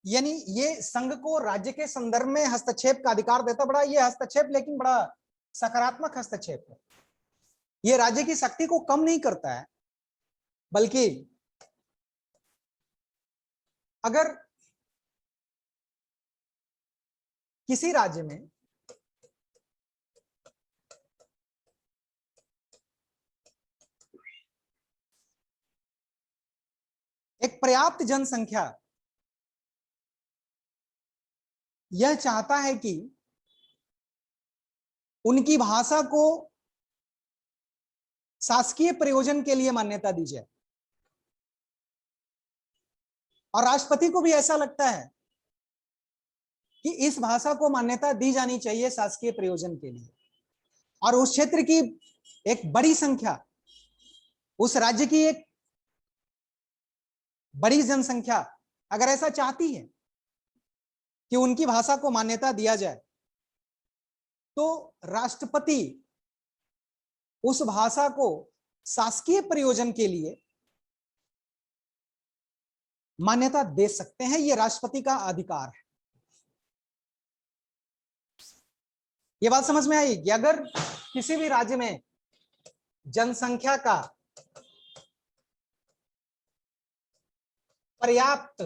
यानी ये संघ को राज्य के संदर्भ में हस्तक्षेप का अधिकार देता, बड़ा ये हस्तक्षेप लेकिन बड़ा सकारात्मक हस्तक्षेप है। ये राज्य की शक्ति को कम नहीं करता है, बल्कि अगर किसी राज्य में एक पर्याप्त जनसंख्या यह चाहता है कि उनकी भाषा को शासकीय प्रयोजन के लिए मान्यता दी जाए, और राष्ट्रपति को भी ऐसा लगता है कि इस भाषा को मान्यता दी जानी चाहिए शासकीय प्रयोजन के लिए, और उस क्षेत्र की एक बड़ी संख्या, उस राज्य की एक बड़ी जनसंख्या अगर ऐसा चाहती है कि उनकी भाषा को मान्यता दिया जाए, तो राष्ट्रपति उस भाषा को शासकीय प्रयोजन के लिए मान्यता दे सकते हैं। यह राष्ट्रपति का अधिकार है। यह बात समझ में आई कि अगर किसी भी राज्य में जनसंख्या का पर्याप्त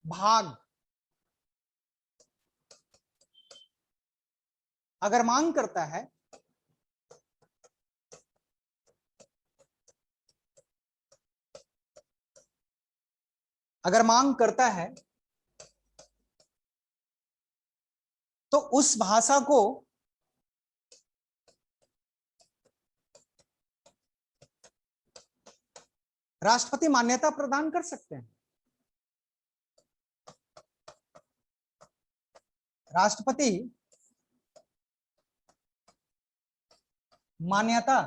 भाग अगर मांग करता है तो उस भाषा को राष्ट्रपति मान्यता प्रदान कर सकते हैं। राष्ट्रपति मान्यता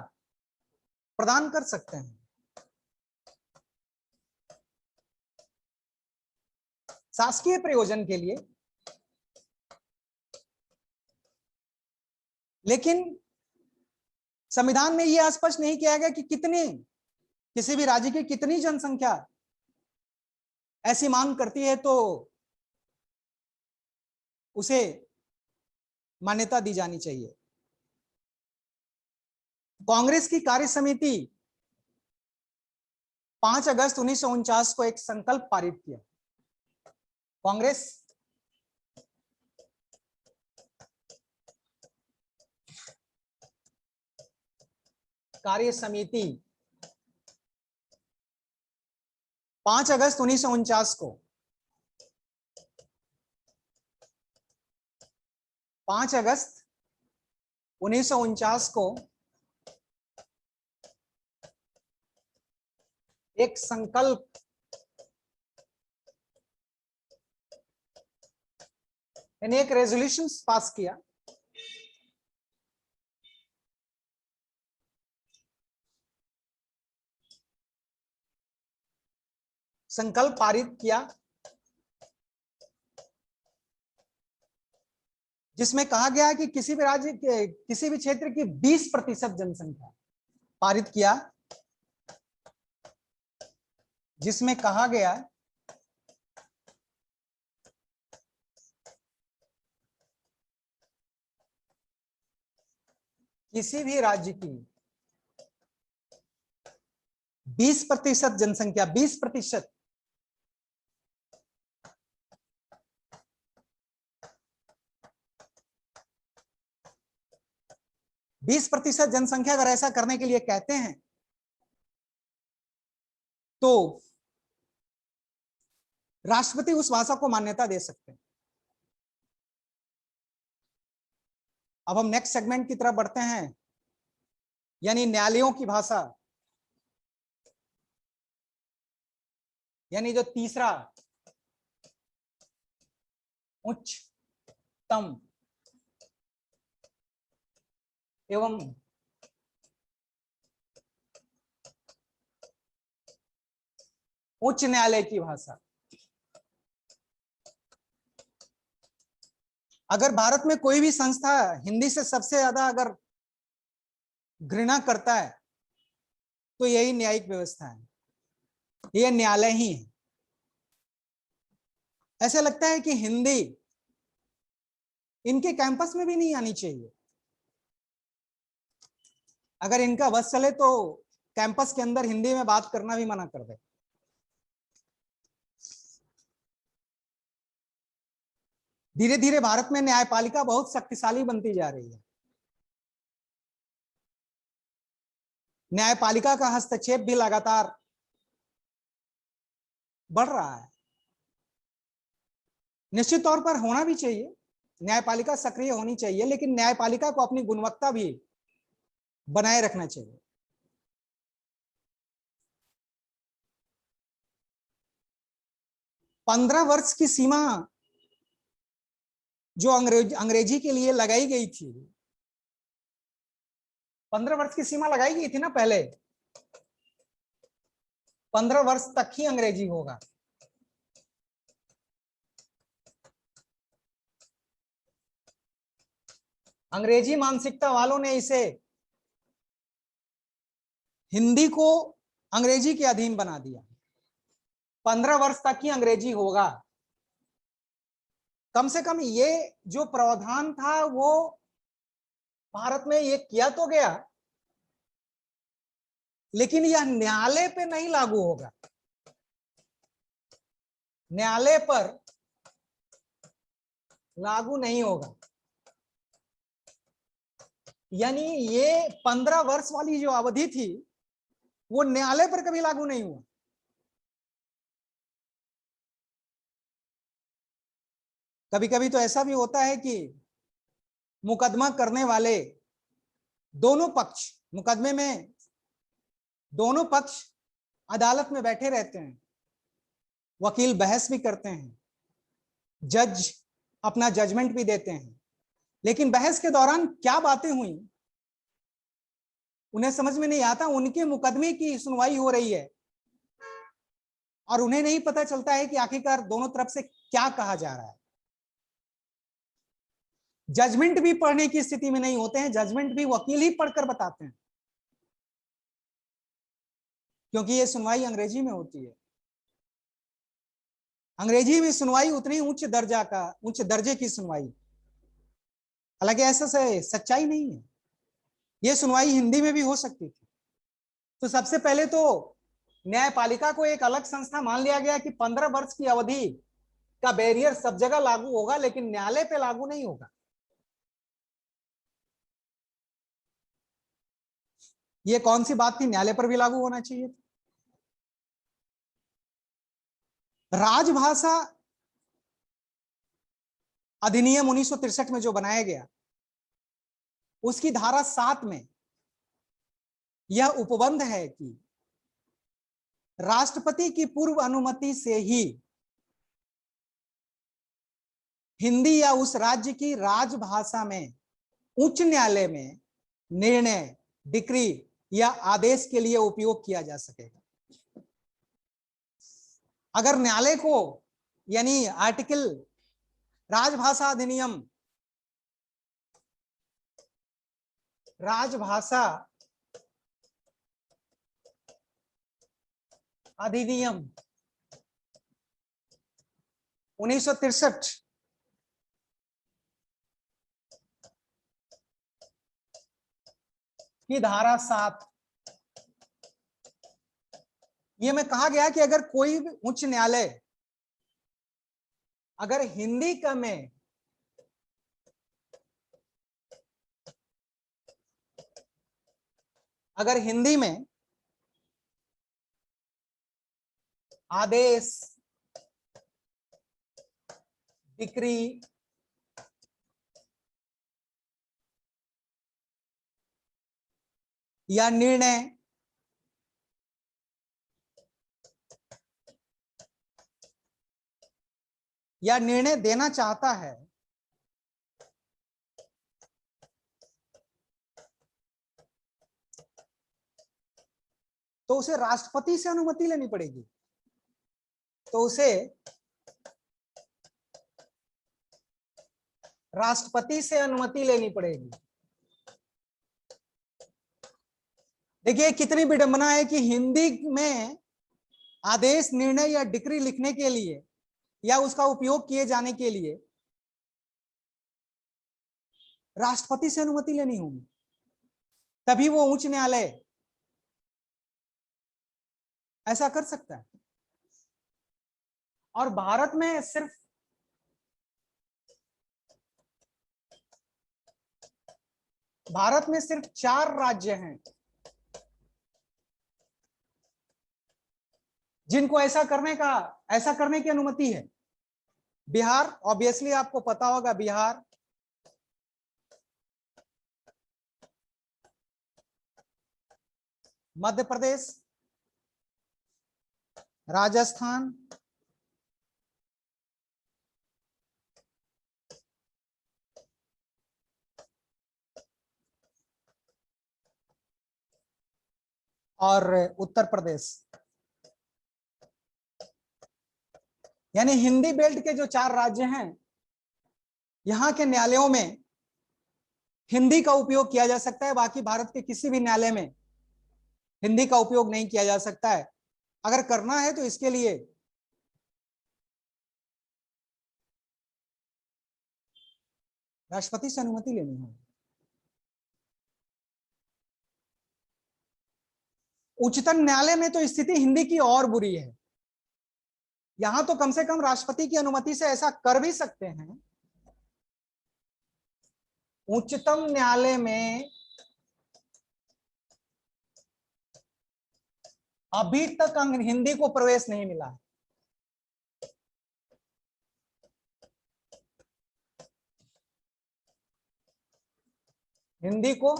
प्रदान कर सकते हैं शासकीय प्रयोजन के लिए, लेकिन संविधान में यह स्पष्ट नहीं किया गया कि किसी भी राज्य की कितनी जनसंख्या ऐसी मांग करती है तो उसे मान्यता दी जानी चाहिए। कांग्रेस की कार्य समिति 5 अगस्त 1949 को एक संकल्प पारित किया। कांग्रेस कार्य समिति 5 अगस्त 1949 को 5 अगस्त 1949 को एक संकल्प यानी एक रेजोल्यूशन पास किया। संकल्प पारित किया जिसमें कहा गया है कि किसी भी राज्य के किसी भी क्षेत्र की 20% जनसंख्या पारित किया, जिसमें कहा गया किसी भी राज्य की 20% जनसंख्या 20% 20% जनसंख्या अगर ऐसा करने के लिए कहते हैं तो राष्ट्रपति उस भाषा को मान्यता दे सकते हैं। अब हम नेक्स्ट सेगमेंट की तरफ बढ़ते हैं, यानी न्यायालयों की भाषा, यानी जो तीसरा उच्चतम एवं उच्च न्यायालय की भाषा। अगर भारत में कोई भी संस्था हिंदी से सबसे ज्यादा अगर घृणा करता है तो यही न्यायिक व्यवस्था है, यह न्यायालय ही है। ऐसे लगता है कि हिंदी इनके कैंपस में भी नहीं आनी चाहिए। अगर इनका बस चले तो कैंपस के अंदर हिंदी में बात करना भी मना कर दे। धीरे धीरे भारत में न्यायपालिका बहुत शक्तिशाली बनती जा रही है। न्यायपालिका का हस्तक्षेप भी लगातार बढ़ रहा है। निश्चित तौर पर होना भी चाहिए, न्यायपालिका सक्रिय होनी चाहिए, लेकिन न्यायपालिका को अपनी गुणवत्ता भी बनाए रखना चाहिए। पंद्रह वर्ष की सीमा जो अंग्रेजी के लिए लगाई गई थी, 15 वर्ष की सीमा लगाई गई थी ना पहले, 15 वर्ष तक ही अंग्रेजी होगा। अंग्रेजी मानसिकता वालों ने इसे, हिंदी को अंग्रेजी के अधीन बना दिया। 15 वर्ष तक ही अंग्रेजी होगा। कम से कम ये जो प्रावधान था वो भारत में ये किया तो गया, लेकिन यह न्यायालय पे नहीं लागू होगा। न्यायालय पर लागू नहीं होगा। यानी ये 15 वर्ष वाली जो अवधि थी वो न्यायालय पर कभी लागू नहीं हुआ। कभी कभी तो ऐसा भी होता है कि मुकदमा करने वाले दोनों पक्ष, मुकदमे में दोनों पक्ष अदालत में बैठे रहते हैं, वकील बहस भी करते हैं, जज अपना जजमेंट भी देते हैं, लेकिन बहस के दौरान क्या बातें हुई उन्हें समझ में नहीं आता। उनके मुकदमे की सुनवाई हो रही है और उन्हें नहीं पता चलता है कि आखिरकार दोनों तरफ से क्या कहा जा रहा है। जजमेंट भी पढ़ने की स्थिति में नहीं होते हैं, जजमेंट भी वकील ही पढ़कर बताते हैं, क्योंकि ये सुनवाई अंग्रेजी में होती है। अंग्रेजी में सुनवाई उतनी उच्च दर्जे की सुनवाई, हालांकि ऐसा सच्चाई नहीं है, ये सुनवाई हिंदी में भी हो सकती थी। तो सबसे पहले तो न्यायपालिका को एक अलग संस्था मान लिया गया कि 15 वर्ष की अवधि का बैरियर सब जगह लागू होगा, लेकिन न्यायालय पे लागू नहीं होगा। ये कौन सी बात थी, न्यायालय पर भी लागू होना चाहिए था। राजभाषा अधिनियम 1963 में जो बनाया गया, उसकी धारा 7 में यह उपबंध है कि राष्ट्रपति की पूर्व अनुमति से ही हिंदी या उस राज्य की राजभाषा में उच्च न्यायालय में निर्णय, डिक्री या आदेश के लिए उपयोग किया जा सकेगा। अगर न्यायालय को, यानी आर्टिकल राजभाषा अधिनियम, राजभाषा अधिनियम 1963 की धारा 7, ये में कहा गया कि अगर कोई भी उच्च न्यायालय अगर हिंदी का में अगर हिंदी में आदेश, डिक्री या निर्णय देना चाहता है, तो उसे राष्ट्रपति से अनुमति लेनी पड़ेगी। तो उसे राष्ट्रपति से अनुमति लेनी पड़ेगी। देखिए कितनी विडंबना है कि हिंदी में आदेश, निर्णय या डिक्री लिखने के लिए या उसका उपयोग किए जाने के लिए राष्ट्रपति से अनुमति लेनी होगी, तभी वो उच्च न्यायालय ऐसा कर सकता है। और भारत में सिर्फ 4 राज्य हैं जिनको ऐसा करने की अनुमति है। बिहार, ऑब्वियसली आपको पता होगा, बिहार, मध्य प्रदेश, राजस्थान, और उत्तर प्रदेश। यानी हिंदी बेल्ट के जो 4 राज्य हैं, यहां के न्यायालयों में हिंदी का उपयोग किया जा सकता है, बाकी भारत के किसी भी न्यायालय में हिंदी का उपयोग नहीं किया जा सकता है। अगर करना है तो इसके लिए राष्ट्रपति से अनुमति लेनी होगी। उच्चतम न्यायालय में तो स्थिति हिंदी की और बुरी है। यहां तो कम से कम राष्ट्रपति की अनुमति से ऐसा कर भी सकते हैं। उच्चतम न्यायालय में अभी तक हिंदी को प्रवेश नहीं मिला है। हिंदी को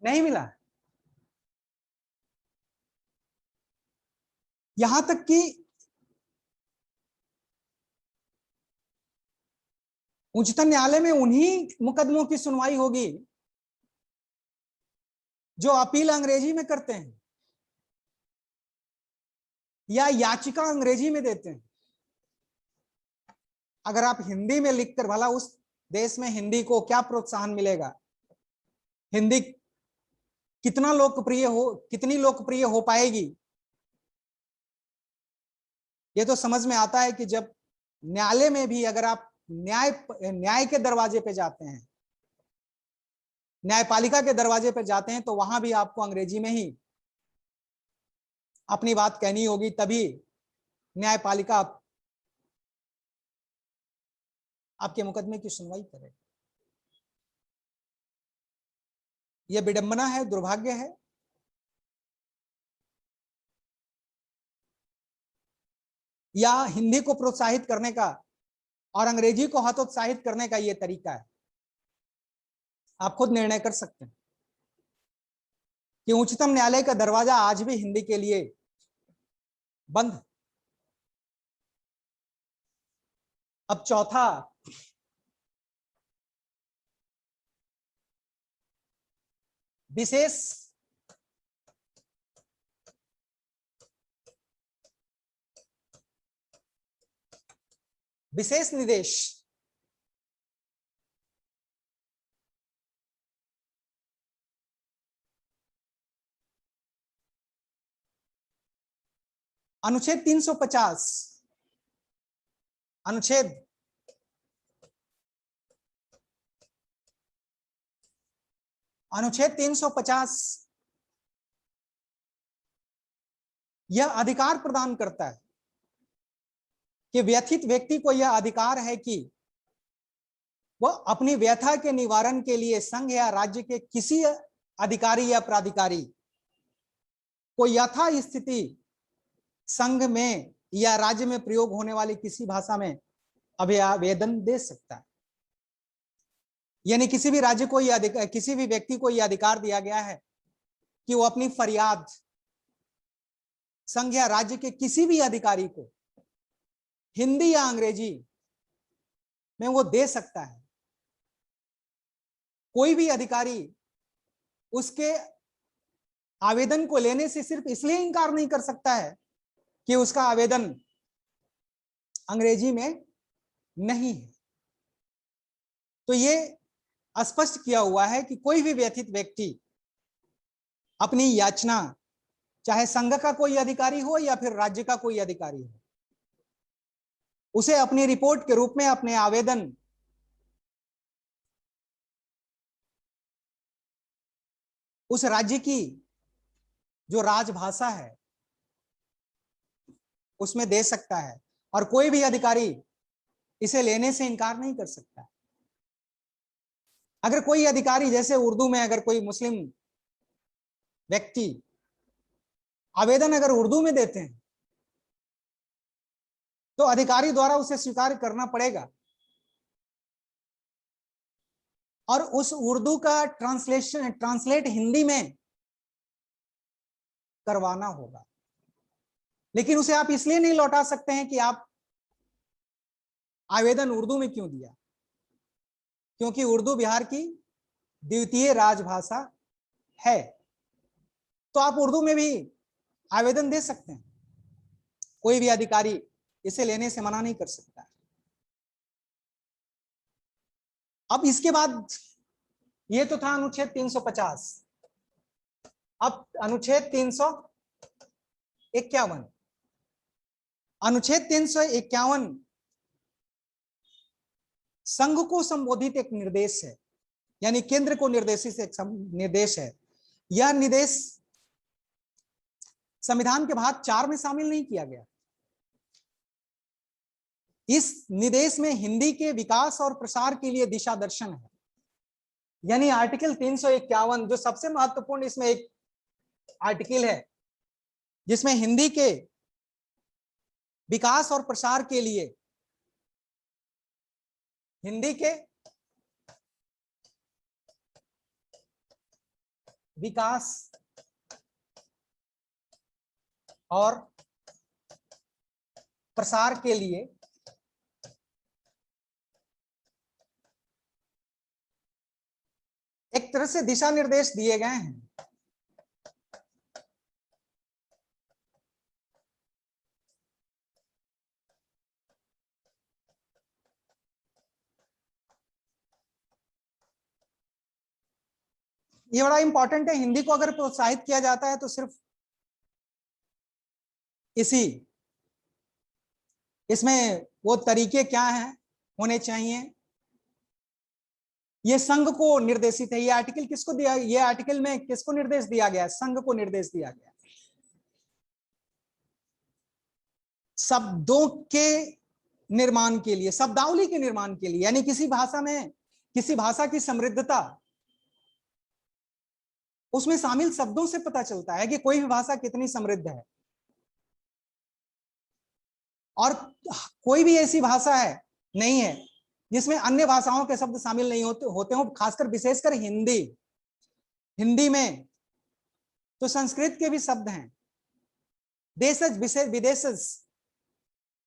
नहीं मिला है। यहां तक कि उच्चतम न्यायालय में उन्हीं मुकदमों की सुनवाई होगी जो अपील अंग्रेजी में करते हैं या याचिका अंग्रेजी में देते हैं। अगर आप हिंदी में लिखकर, भला उस देश में हिंदी को क्या प्रोत्साहन मिलेगा, हिंदी कितनी लोकप्रिय हो पाएगी, ये तो समझ में आता है कि जब न्यायालय में भी अगर आप न्याय के दरवाजे पे जाते हैं, न्यायपालिका के दरवाजे पे जाते हैं, तो वहां भी आपको अंग्रेजी में ही अपनी बात कहनी होगी, तभी न्यायपालिका आपके मुकदमे की सुनवाई करे। यह विडंबना है, दुर्भाग्य है। या हिंदी को प्रोत्साहित करने का और अंग्रेजी को हतोत्साहित करने का यह तरीका है। आप खुद निर्णय कर सकते हैं कि उच्चतम न्यायालय का दरवाजा आज भी हिंदी के लिए बंद है। अब चौथा, विशेष निर्देश। अनुच्छेद 350, अनुच्छेद 350 यह अधिकार प्रदान करता है कि व्यथित व्यक्ति को यह अधिकार है कि वह अपनी व्यथा के निवारण के लिए संघ या राज्य के किसी अधिकारी या प्राधिकारी को यथा स्थिति संघ में या राज्य में प्रयोग होने वाली किसी भाषा में आवेदन दे सकता है। यानी किसी भी राज्य को यह अधिकार, किसी भी व्यक्ति को यह अधिकार दिया गया है कि वो अपनी फरियाद संघ या राज्य के किसी भी अधिकारी को हिंदी या अंग्रेजी में वो दे सकता है। कोई भी अधिकारी उसके आवेदन को लेने से सिर्फ इसलिए इनकार नहीं कर सकता है कि उसका आवेदन अंग्रेजी में नहीं है। तो ये स्पष्ट किया हुआ है कि कोई भी व्यथित व्यक्ति अपनी याचना, चाहे संघ का कोई अधिकारी हो या फिर राज्य का कोई अधिकारी हो, उसे अपनी रिपोर्ट के रूप में अपने आवेदन उस राज्य की जो राजभाषा है उसमें दे सकता है, और कोई भी अधिकारी इसे लेने से इनकार नहीं कर सकता। अगर कोई अधिकारी, जैसे उर्दू में अगर कोई मुस्लिम व्यक्ति आवेदन अगर उर्दू में देते हैं तो अधिकारी द्वारा उसे स्वीकार करना पड़ेगा, और उस उर्दू का ट्रांसलेट हिंदी में करवाना होगा। लेकिन उसे आप इसलिए नहीं लौटा सकते हैं कि आप आवेदन उर्दू में क्यों दिया, क्योंकि उर्दू बिहार की द्वितीय राजभाषा है। तो आप उर्दू में भी आवेदन दे सकते हैं, कोई भी अधिकारी इसे लेने से मना नहीं कर सकता। अब इसके बाद ये तो था अनुच्छेद 350। अब अनुच्छेद 351। अनुच्छेद 351 संघ को संबोधित एक निर्देश है, यानी केंद्र को निर्देशित एक निर्देश है। यह निर्देश संविधान के भाग 4 में शामिल नहीं किया गया। इस निर्देश में हिंदी के विकास और प्रसार के लिए दिशा दर्शन है, यानी आर्टिकल 351 जो सबसे महत्वपूर्ण इसमें एक आर्टिकल है, जिसमें हिंदी के विकास और प्रसार के लिए, हिंदी के विकास और प्रसार के लिए एक तरह से दिशा निर्देश दिए गए हैं। ये बड़ा इंपॉर्टेंट है। हिंदी को अगर प्रोत्साहित किया जाता है तो सिर्फ इसमें वो तरीके क्या हैं होने चाहिए, ये संघ को निर्देशित है। ये आर्टिकल किसको दिया, ये आर्टिकल में किसको निर्देश दिया गया है? संघ को निर्देश दिया गया। शब्दों के निर्माण के लिए, शब्दावली के निर्माण के लिए, यानी किसी भाषा में किसी भाषा की समृद्धता उसमें शामिल शब्दों से पता चलता है कि कोई भी भाषा कितनी समृद्ध है। और कोई भी ऐसी भाषा है नहीं है जिसमें अन्य भाषाओं के शब्द शामिल नहीं होते हो, खासकर विशेषकर हिंदी में तो संस्कृत के भी शब्द हैं, देशज विदेशज,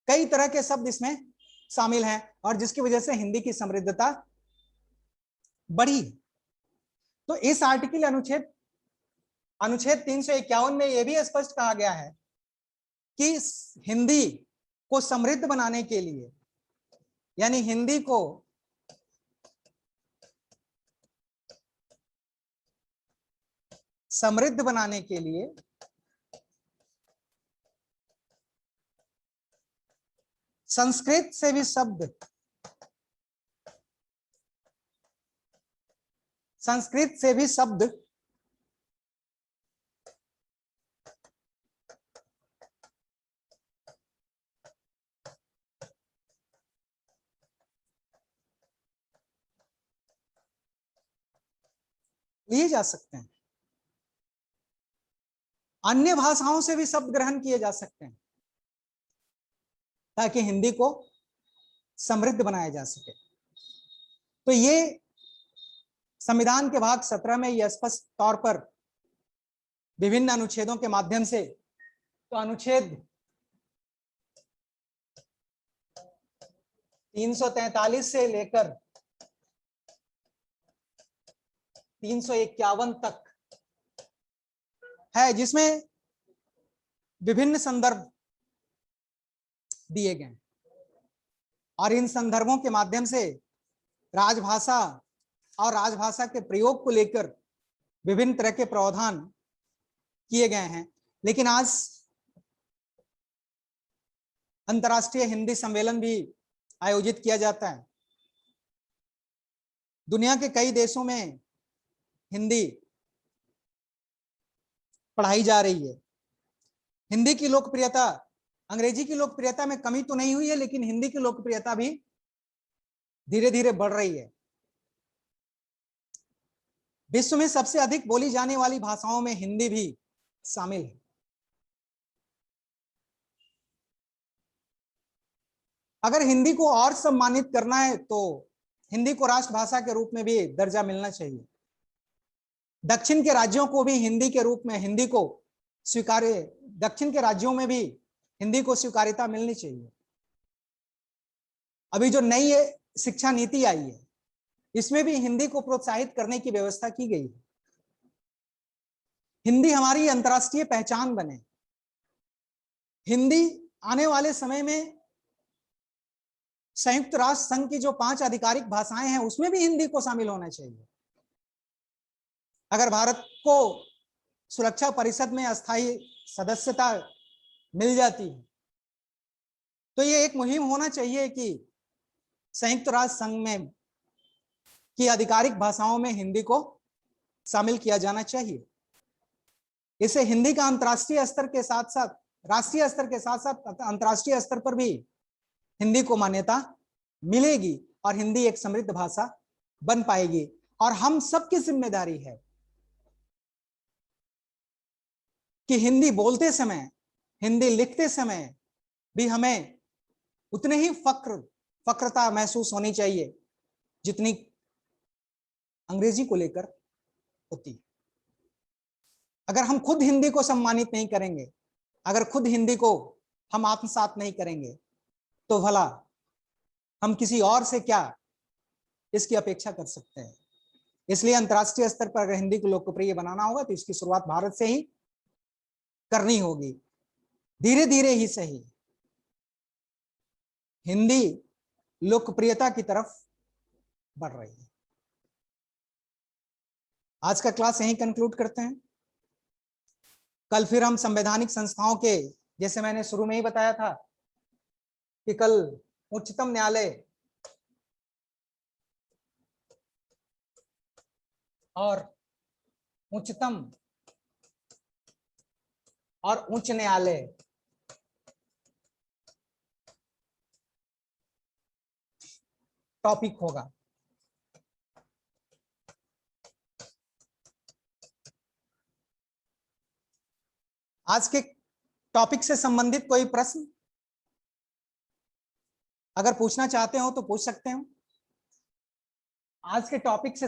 कई तरह के शब्द इसमें शामिल हैं, और जिसकी वजह से हिंदी की समृद्धता बढ़ी। तो इस आर्टिकल अनुच्छेद 351 में यह भी स्पष्ट कहा गया है कि हिंदी को समृद्ध बनाने के लिए, यानी हिंदी को समृद्ध बनाने के लिए संस्कृत से भी शब्द लिए जा सकते हैं, अन्य भाषाओं से भी शब्द ग्रहण किए जा सकते हैं, ताकि हिंदी को समृद्ध बनाया जा सके। तो ये संविधान के भाग 17 में यह स्पष्ट तौर पर विभिन्न अनुच्छेदों के माध्यम से, तो अनुच्छेद 343 से लेकर 351 तक है, जिसमें विभिन्न संदर्भ दिए गए, और इन संदर्भों के माध्यम से राजभाषा और राजभाषा के प्रयोग को लेकर विभिन्न तरह के प्रावधान किए गए हैं। लेकिन आज अंतर्राष्ट्रीय हिंदी सम्मेलन भी आयोजित किया जाता है। दुनिया के कई देशों में हिंदी पढ़ाई जा रही है। हिंदी की लोकप्रियता, अंग्रेजी की लोकप्रियता में कमी तो नहीं हुई है, लेकिन हिंदी की लोकप्रियता भी धीरे धीरे बढ़ रही है। विश्व में सबसे अधिक बोली जाने वाली भाषाओं में हिंदी भी शामिल है। अगर हिंदी को और सम्मानित करना है तो हिंदी को राष्ट्रभाषा के रूप में भी दर्जा मिलना चाहिए। दक्षिण के राज्यों को भी हिंदी के रूप में हिंदी को स्वीकार्य, दक्षिण के राज्यों में भी हिंदी को स्वीकार्यता मिलनी चाहिए। अभी जो नई शिक्षा नीति आई है, इसमें भी हिंदी को प्रोत्साहित करने की व्यवस्था की गई है। हिंदी हमारी अंतर्राष्ट्रीय पहचान बने। हिंदी आने वाले समय में संयुक्त राष्ट्र संघ की जो 5 आधिकारिक भाषाएं हैं, उसमें भी हिंदी को शामिल होना चाहिए। अगर भारत को सुरक्षा परिषद में अस्थायी सदस्यता मिल जाती है, तो ये एक मुहिम होना चाहिए कि संयुक्त राष्ट्र संघ में की आधिकारिक भाषाओं में हिंदी को शामिल किया जाना चाहिए। इससे हिंदी का अंतर्राष्ट्रीय स्तर के साथ साथ, राष्ट्रीय स्तर के साथ साथ अंतर्राष्ट्रीय स्तर पर भी हिंदी को मान्यता मिलेगी और हिंदी एक समृद्ध भाषा बन पाएगी। और हम सबकी जिम्मेदारी है कि हिंदी बोलते समय, हिंदी लिखते समय भी हमें उतने ही फक्रता महसूस होनी चाहिए जितनी अंग्रेजी को लेकर होती। अगर हम खुद हिंदी को सम्मानित नहीं करेंगे, अगर खुद हिंदी को हम आत्मसात नहीं करेंगे, तो भला हम किसी और से क्या इसकी अपेक्षा कर सकते हैं। इसलिए अंतर्राष्ट्रीय स्तर पर अगर हिंदी को लोकप्रिय बनाना होगा तो इसकी शुरुआत भारत से ही करनी होगी। धीरे धीरे ही सही हिंदी लोकप्रियता की तरफ बढ़ रही है। आज का क्लास यहीं कंक्लूड करते हैं। कल फिर हम संवैधानिक संस्थाओं के, जैसे मैंने शुरू में ही बताया था कि कल उच्चतम न्यायालय और उच्चतम और उच्च न्यायालय टॉपिक होगा। आज के टॉपिक से संबंधित कोई प्रश्न अगर पूछना चाहते हो तो पूछ सकते हो। आज के टॉपिक से